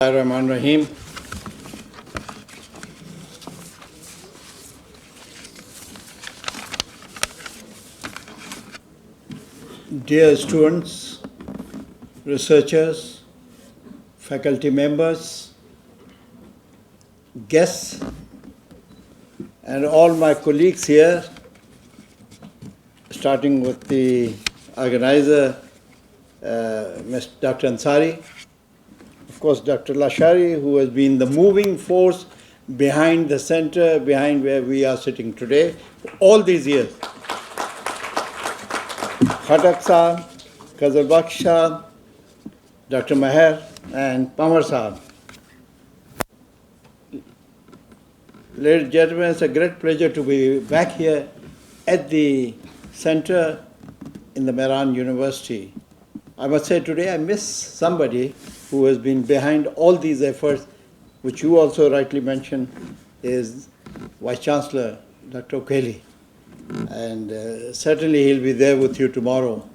Rahim. Dear students, researchers, faculty members, guests, and all my colleagues here, starting with the organizer, Mr. Dr. Ansari, of course, Dr. Lashari, who has been the moving force behind the center, behind where we are sitting today, all these years. Khatak Saab, Kazal Baksh Saab, Dr. Maher, and Pamar Saab. Ladies and gentlemen, it's a great pleasure to be back here at the center in the Memon University. I must say today I miss somebody who has been behind all these efforts, which you also rightly mentioned, is Vice Chancellor Dr. O'Kelly. And certainly he'll be there with you tomorrow.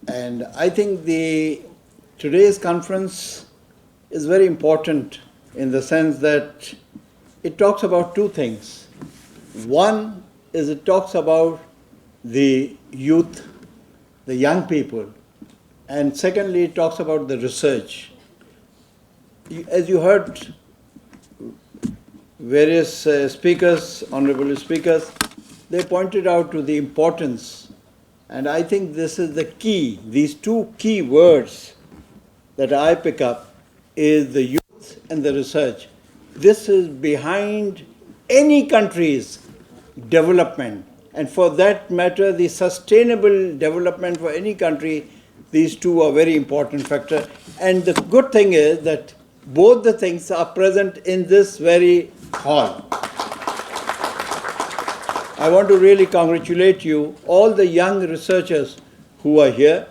And I think today's conference is very important in the sense that it talks about two things. One is it talks about the youth, the young people, and secondly, it talks about the research. As you heard various speakers, honorable speakers, they pointed out to the importance, and I think this is the key. These two key words that I pick up is the youth and the research. This is behind any country's development, and for that matter, the sustainable development for any country. These two are very important factors. And the good thing is that both the things are present in this very hall. I want to really congratulate you, all the young researchers who are here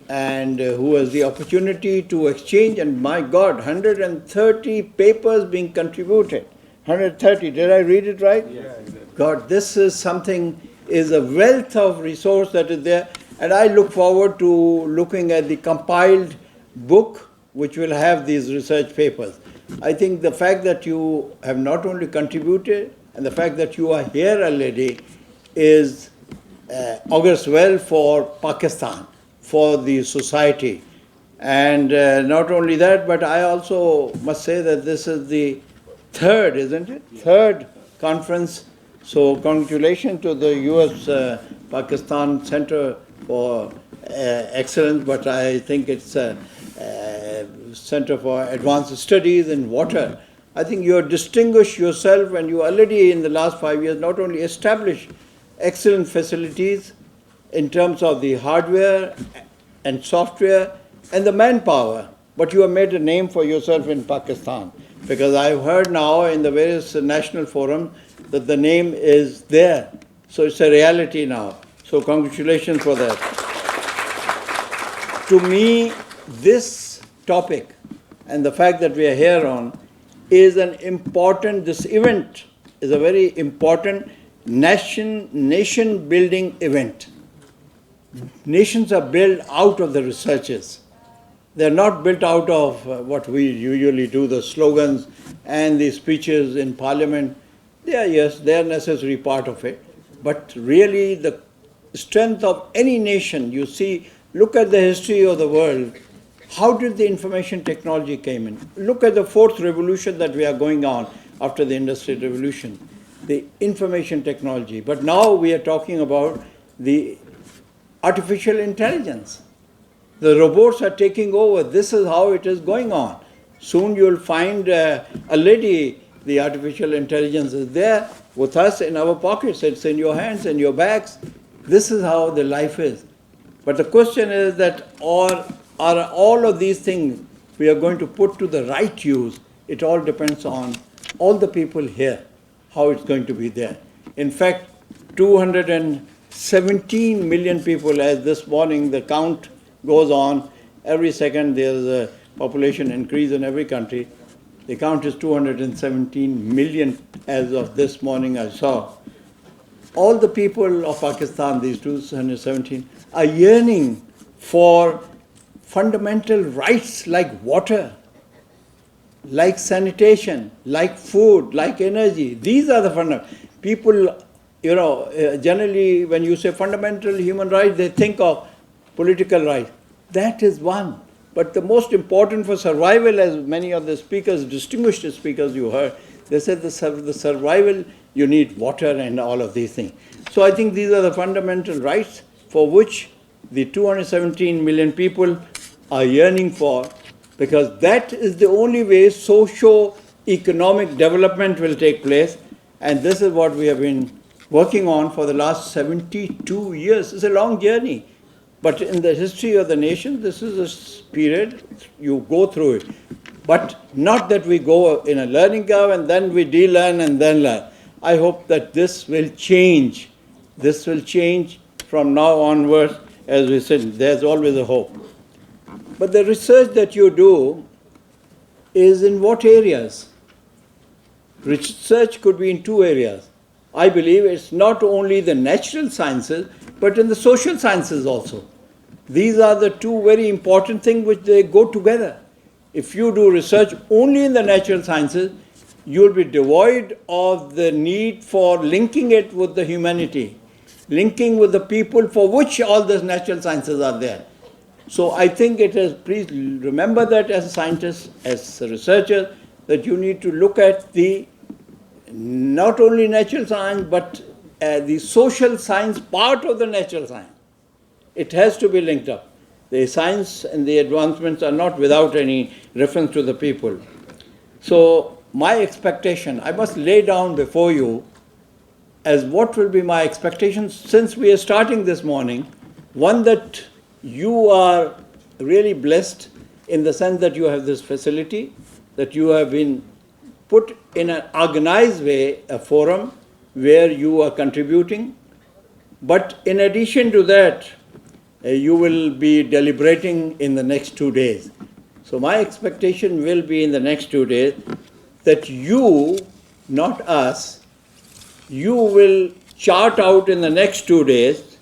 and who has the opportunity to exchange. And my God, 130 papers being contributed. 130, did I read it right? Yeah. God, this is something, is a wealth of resource that is there. And I look forward to looking at the compiled book which will have these research papers. I think the fact that you have not only contributed and the fact that you are here already is augurs well for Pakistan, for the society. And not only that, but I also must say that this is the third, isn't it? Yeah. Third conference. So congratulations to the US-Pakistan Center for Excellence, but I think it's a Center for Advanced Studies in Water. I think you have distinguished yourself and you already in the last 5 years not only established excellent facilities in terms of the hardware and software and the manpower, but you have made a name for yourself in Pakistan. Because I've heard now in the various national forums that the name is there. So it's a reality now. So congratulations for that. To me, this topic and the fact that we are here on is an important, this event is a very important nation building event. Nations are built out of the researches. They're not built out of what we usually do, the slogans and the speeches in parliament. They are, yes, they are a necessary part of it. But really the strength of any nation, you see, look at the history of the world. How did the information technology came in? Look at the fourth revolution that we are going on after the Industrial Revolution, the information technology. But now we are talking about the artificial intelligence. The robots are taking over. This is how it is going on. Soon you'll find already the artificial intelligence is there with us in our pockets. It's in your hands, in your bags. This is how the life is. But the question is that are all of these things we are going to put to the right use? It all depends on all the people here, how it's going to be there. In fact, 217 million people, as this morning the count goes on, every second there's a population increase in every country. The count is 217 million as of this morning I saw. All the people of Pakistan, these 217, are yearning for fundamental rights like water, like sanitation, like food, like energy. These are the fundamental. People, generally when you say fundamental human rights, they think of political rights. That is one. But the most important for survival, as many of the speakers, distinguished speakers you heard, they said the survival, you need water and all of these things. So I think these are the fundamental rights for which the 217 million people are yearning for, because that is the only way socio-economic development will take place. And this is what we have been working on for the last 72 years. It's a long journey. But in the history of the nation, this is a period, you go through it. But not that we go in a learning curve and then we de-learn and then learn. I hope that this will change. This will change from now onwards. As we said, there's always a hope. But the research that you do is in what areas? Research could be in two areas. I believe it's not only the natural sciences, but in the social sciences also. These are the two very important things which they go together. If you do research only in the natural sciences, you will be devoid of the need for linking it with the humanity, linking with the people for which all these natural sciences are there. So I think it is, please remember that as scientists, as researchers, that you need to look at the not only natural science, but the social science part of the natural science. It has to be linked up. The science and the advancements are not without any reference to the people. So my expectation, I must lay down before you as what will be my expectations since we are starting this morning. One, that you are really blessed in the sense that you have this facility, that you have been put in an organized way, a forum where you are contributing. But in addition to that, you will be deliberating in the next 2 days. So my expectation will be in the next 2 days that you, not us, you will chart out in the next 2 days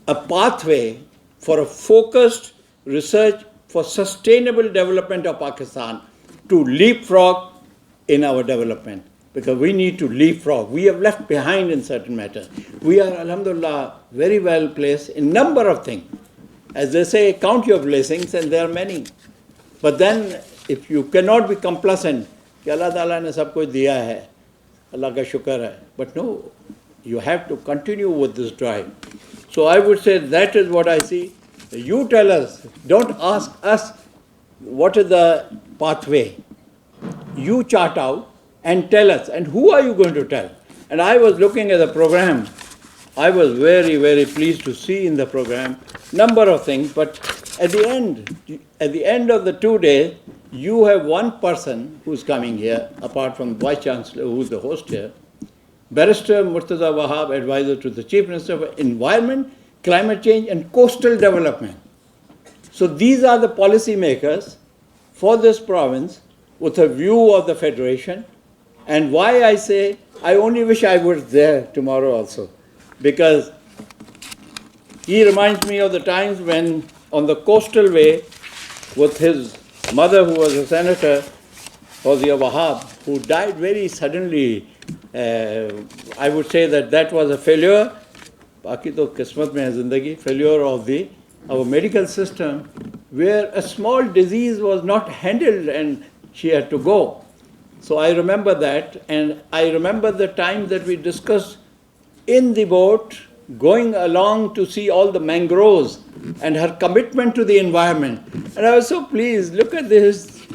a pathway for a focused research for sustainable development of Pakistan to leapfrog in our development. Because we need to leapfrog. We have left behind in certain matters. We are, alhamdulillah, very well placed in a number of things. As they say, count your blessings, and there are many. But then, if you cannot be complacent, कि Allah Ta'ala ने सब कुछ दिया है, Allah का शुक्र है. But no, you have to continue with this drive. So I would say that is what I see. You tell us, don't ask us what is the pathway. You chart out and tell us. And who are you going to tell? And I was looking at the program. I was very, very pleased to see in the program number of things. But at the end of the 2 days, you have one person who's coming here, apart from Vice Chancellor, who's the host here, Barrister Murtaza Wahab, advisor to the Chief Minister for Environment, Climate Change and Coastal Development. So these are the policy makers for this province with a view of the Federation. And why I say, I only wish I was there tomorrow also, because he reminds me of the times when on the coastal way with his mother, who was a senator, Fawzia Wahab, who died very suddenly. I would say that was a failure. Baaki to kismat mein hai zindagi, failure of our medical system, where a small disease was not handled and she had to go. So I remember that, and I remember the time that we discussed in the boat, going along to see all the mangroves and her commitment to the environment. And I was so pleased. Look at this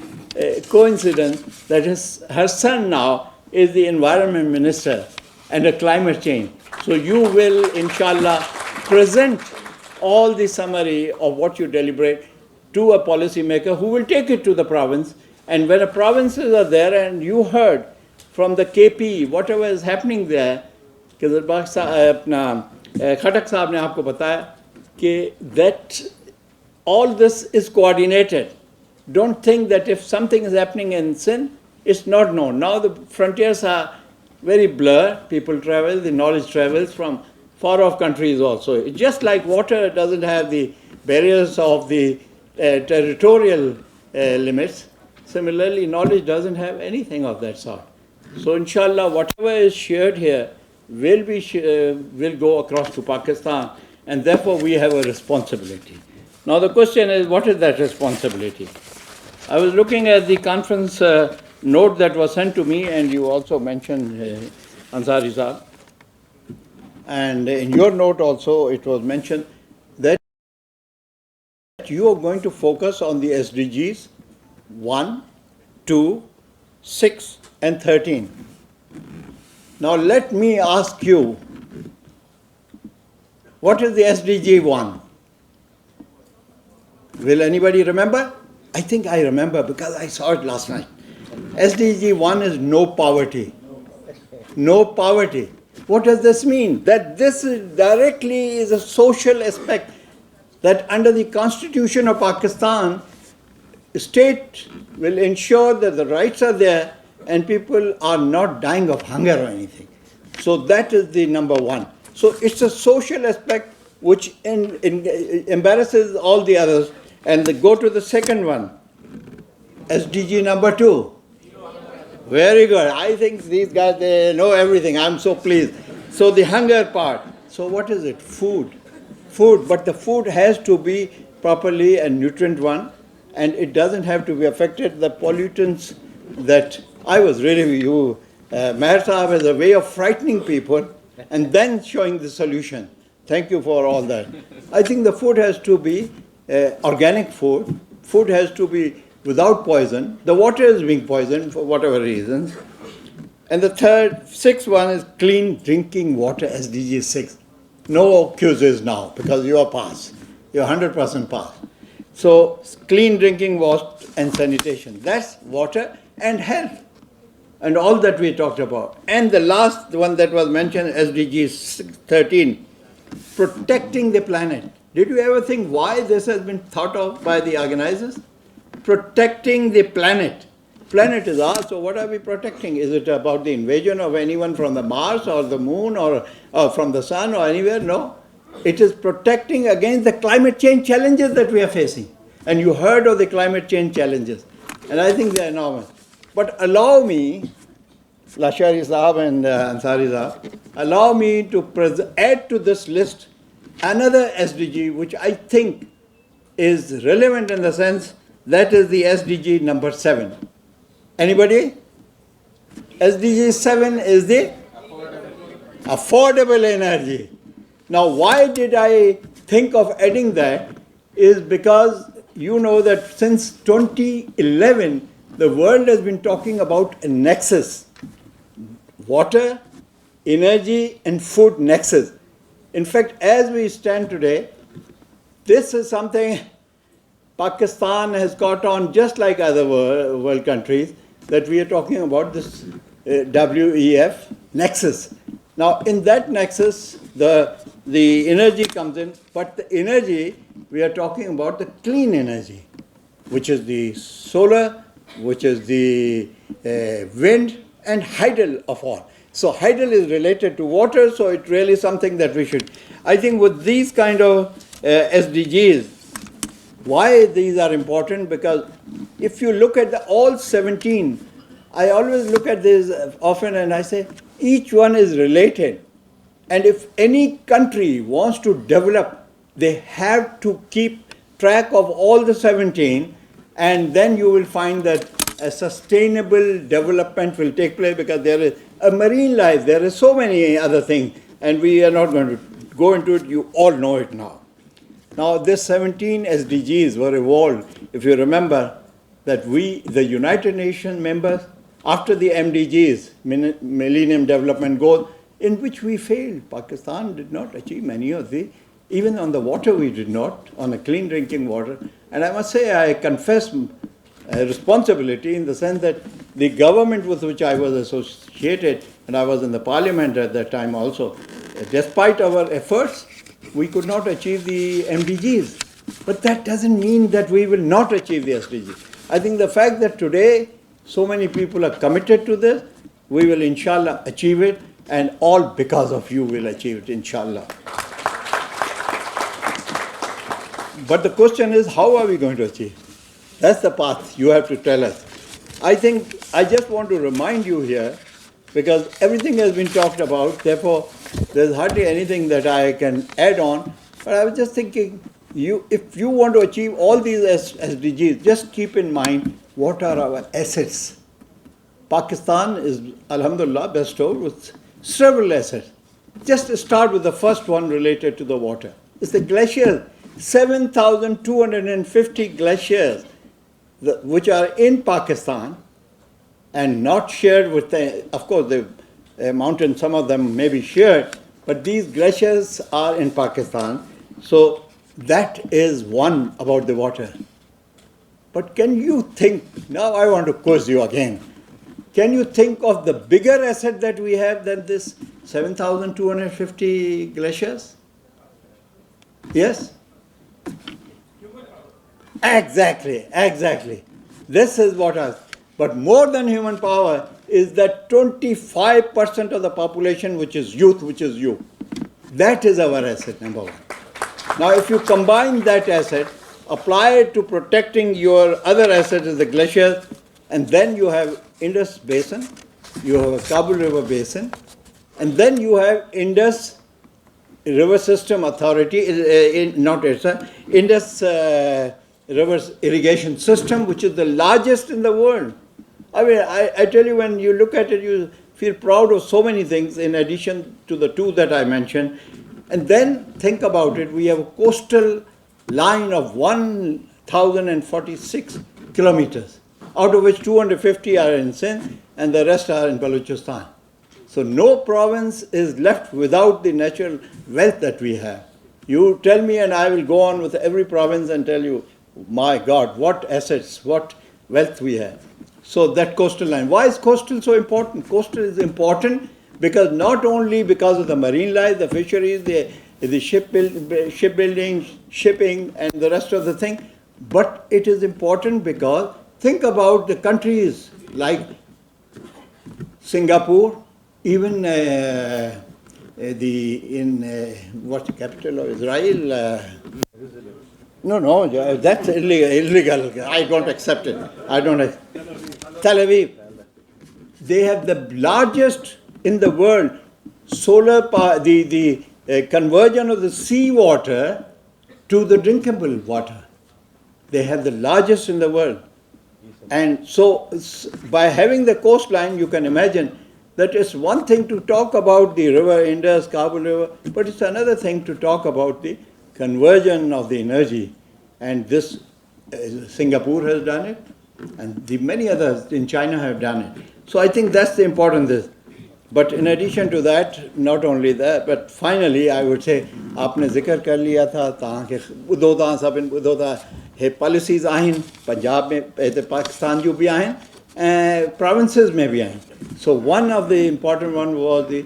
coincidence that her son now is the environment minister and a climate change. So you will, inshallah, present all the summary of what you deliberate to a policymaker who will take it to the province. And when the provinces are there, and you heard from the KP, whatever is happening there, Khatak Sahab ne aapko bataya that all this is coordinated. Don't think that if something is happening in Sindh, it's not known. Now the frontiers are very blurred. People travel, the knowledge travels from far off countries also. It's just like water doesn't have the barriers of the territorial limits. Similarly, knowledge doesn't have anything of that sort. So inshallah, whatever is shared here will go across to Pakistan, and therefore we have a responsibility. Now the question is, what is that responsibility? I was looking at the conference note that was sent to me, and you also mentioned Ansari Saab. And in your note also it was mentioned that you are going to focus on the SDGs 1, 2, 6 and 13. Now let me ask you, what is the SDG 1? Will anybody remember? I think I remember because I saw it last night. SDG 1 is no poverty. No poverty. What does this mean? That this directly is a social aspect, that under the Constitution of Pakistan, the state will ensure that the rights are there and people are not dying of hunger or anything. So that is the number 1. So it's a social aspect which embarrasses all the others. And they go to the second one, SDG number 2. Very good. I think these guys, they know everything. I'm so pleased. So the hunger part. So what is it? Food. Food. But the food has to be properly a nutrient one, and it doesn't have to be affected. The pollutants that I was really, Meher Sahab has a way of frightening people and then showing the solution. Thank you for all that. I think the food has to be organic food. Food has to be without poison. The water is being poisoned for whatever reasons. And the sixth one is clean drinking water, SDG 6. No excuses now because you are passed. You're 100% passed. So clean drinking water and sanitation. That's water and health and all that we talked about. And the last one that was mentioned, SDG 13, protecting the planet. Did you ever think why this has been thought of by the organizers? Protecting the planet. Planet is ours, so what are we protecting? Is it about the invasion of anyone from the Mars or the moon or from the sun or anywhere? No. It is protecting against the climate change challenges that we are facing. And you heard of the climate change challenges. And I think they are enormous. But allow me, Lashari Sahab and Ansari Sahab, allow me to add to this list another SDG which I think is relevant in the sense that is the SDG number 7. Anybody? SDG 7 is the affordable energy. Now why did I think of adding that is because you know that since 2011 the world has been talking about a nexus. Water, energy and food nexus. In fact, as we stand today, this is something Pakistan has got on just like other world countries, that we are talking about this WEF nexus. Now in that nexus, the energy comes in, but the energy, we are talking about the clean energy, which is the solar, which is the wind and hydel of all. So hydel is related to water, so it's really something that we should. I think with these kind of SDGs, why these are important? Because if you look at all 17, I always look at this often and I say, each one is related. And if any country wants to develop, they have to keep track of all the 17, and then you will find that a sustainable development will take place, because there is a marine life, there are so many other things, and we are not going to go into it, you all know it now. Now this 17 SDGs were evolved, if you remember, that we, the United Nations members, after the MDGs, Millennium Development Goals, in which we failed. Pakistan did not achieve many of the, even on the water we did not, on a clean drinking water. And I must say I confess a responsibility in the sense that the government with which I was associated, and I was in the parliament at that time also, despite our efforts, we could not achieve the MDGs. But that doesn't mean that we will not achieve the SDGs. I think the fact that today so many people are committed to this, we will inshallah achieve it, and all because of you will achieve it, inshallah. But the question is, how are we going to achieve? That's the path you have to tell us. I think I just want to remind you here, because everything has been talked about, therefore there's hardly anything that I can add on, but I was just thinking, if you want to achieve all these SDGs, just keep in mind what are our assets. Pakistan is, alhamdulillah, bestowed with several assets. Just to start with the first one related to the water. It's the glaciers, 7,250 glaciers which are in Pakistan and not shared with of course the mountains, some of them may be shared, but these glaciers are in Pakistan. So that is one about the water. But can you think, now I want to quiz you again, can you think of the bigger asset that we have than this 7,250 glaciers? Yes? Exactly. This is what but more than human power is that 25% of the population which is youth, which is you. That is our asset, number one. Now if you combine that asset, apply it to protecting your other asset is the glaciers, and then you have Indus Basin, you have a Kabul River Basin, and then you have Indus River System Authority, Indus River Irrigation System, which is the largest in the world. I mean, I tell you, when you look at it, you feel proud of so many things in addition to the two that I mentioned. And then think about it, we have a coastal line of 1,046 kilometers, out of which 250 are in Sindh and the rest are in Balochistan. So no province is left without the natural wealth that we have. You tell me and I will go on with every province and tell you, my God, what assets, what wealth we have. So that coastal line. Why is coastal so important? Coastal is important because not only because of the marine life, the fisheries, the shipbuilding, shipping and the rest of the thing, but it is important because think about the countries like Singapore, even what's the capital of Israel? No, that's illegal. I don't accept it. Tel Aviv. They have the largest in the world solar power, the conversion of the seawater to the drinkable water. They have the largest in the world. And so by having the coastline, you can imagine that it's one thing to talk about the river Indus, Kabul River, but it's another thing to talk about the conversion of the energy. And this, Singapore has done it, and the many others in China have done it. So I think that's the important thing. But in addition to that, not only that, but finally I would say, आपने जिक्र कर लिया था तां के बुधोदा सब इन बुधोदा हे policies आहिन पंजाब में पाकिस्तान जो भी आहिन provinces में भी आहिन. So one of the important one was the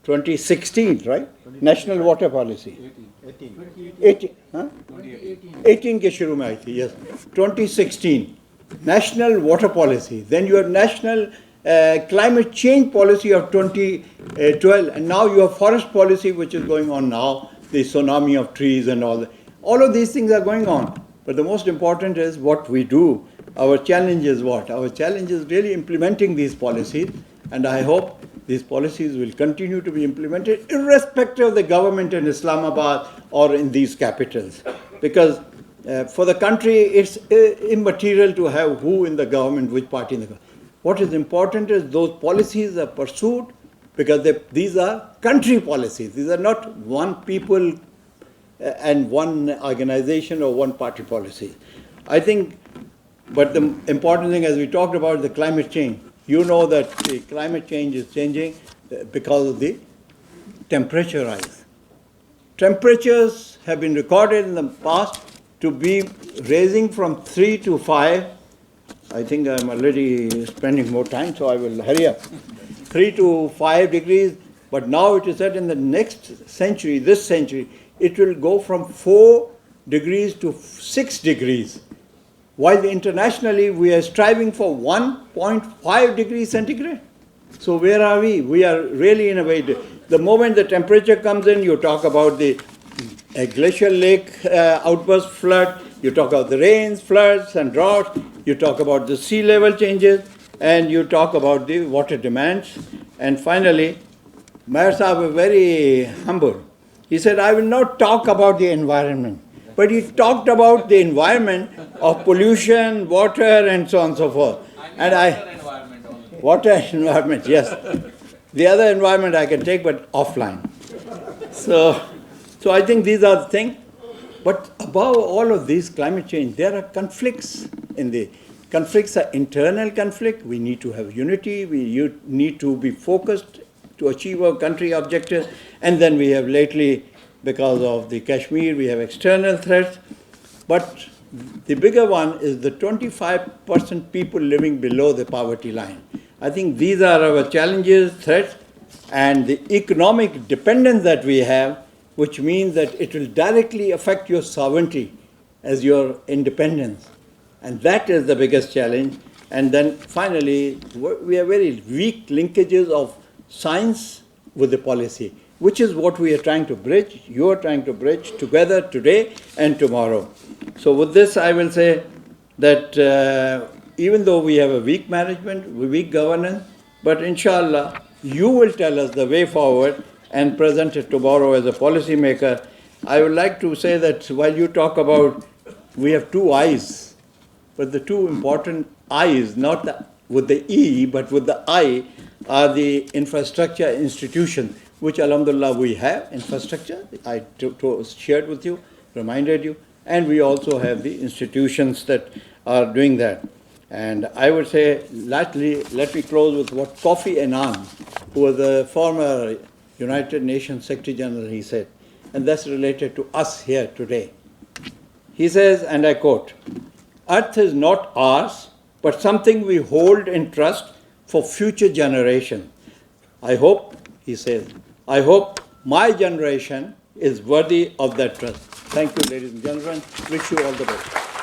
2016, right? National Water Policy. 18 के शुरू में आई थी, yes. 2016. National Water Policy. Then you have National Climate Change Policy of 2012, and now you have Forest Policy, which is going on now, the tsunami of trees and all that. All of these things are going on. But the most important is what we do. Our challenge is what? Our challenge is really implementing these policies, and I hope these policies will continue to be implemented irrespective of the government in Islamabad or in these capitals. Because for the country, it's immaterial to have who in the government, which party in the government. What is important is those policies are pursued because these are country policies. These are not one people and one organization or one party policy. I think, but the important thing, as we talked about, the climate change. You know that the climate change is changing because of the temperature rise. Temperatures have been recorded in the past to be raising from 3 to 5. I think I'm already spending more time, so I will hurry up. 3 to 5 degrees, but now it is said in the next century, this century, it will go from 4 degrees to 6 degrees. While internationally we are striving for 1.5 degrees centigrade. So where are we? We are really in a way, the moment the temperature comes in, you talk about the glacial lake outburst flood, You talk about the rains, floods, and droughts. You talk about the sea level changes, and you talk about the water demands. And finally, Mayor Sahib was very humble. He said, I will not talk about the environment. But he talked about the environment of pollution, water, and so on and so forth. Water environment, yes. The other environment I can take, but offline. So I think these are the things. But above all of these climate change, there are conflicts in the conflicts are internal conflict. We need to have unity. We need to be focused to achieve our country objectives. And then we have lately, because of the Kashmir, we have external threats. But the bigger one is the 25% people living below the poverty line. I think these are our challenges, threats, and the economic dependence that we have, which means that it will directly affect your sovereignty as your independence. And that is the biggest challenge. And then finally, we have very weak linkages of science with the policy, which is what we are trying to bridge, you are trying to bridge together today and tomorrow. So with this, I will say that even though we have a weak management, weak governance, but inshallah, you will tell us the way forward and present it tomorrow as a policy maker. I would like to say that while you talk about, we have two eyes, but the two important eyes, not with the E, but with the I, are the infrastructure institutions, which alhamdulillah we have infrastructure. I shared with you, reminded you, and we also have the institutions that are doing that. And I would say, lastly, let me close with what Kofi Annan, who was the former United Nations Secretary General, he said, and that's related to us here today. He says, and I quote, "Earth is not ours, but something we hold in trust for future generations. I hope," he says, "I hope my generation is worthy of that trust." Thank you, ladies and gentlemen. Wish you all the best.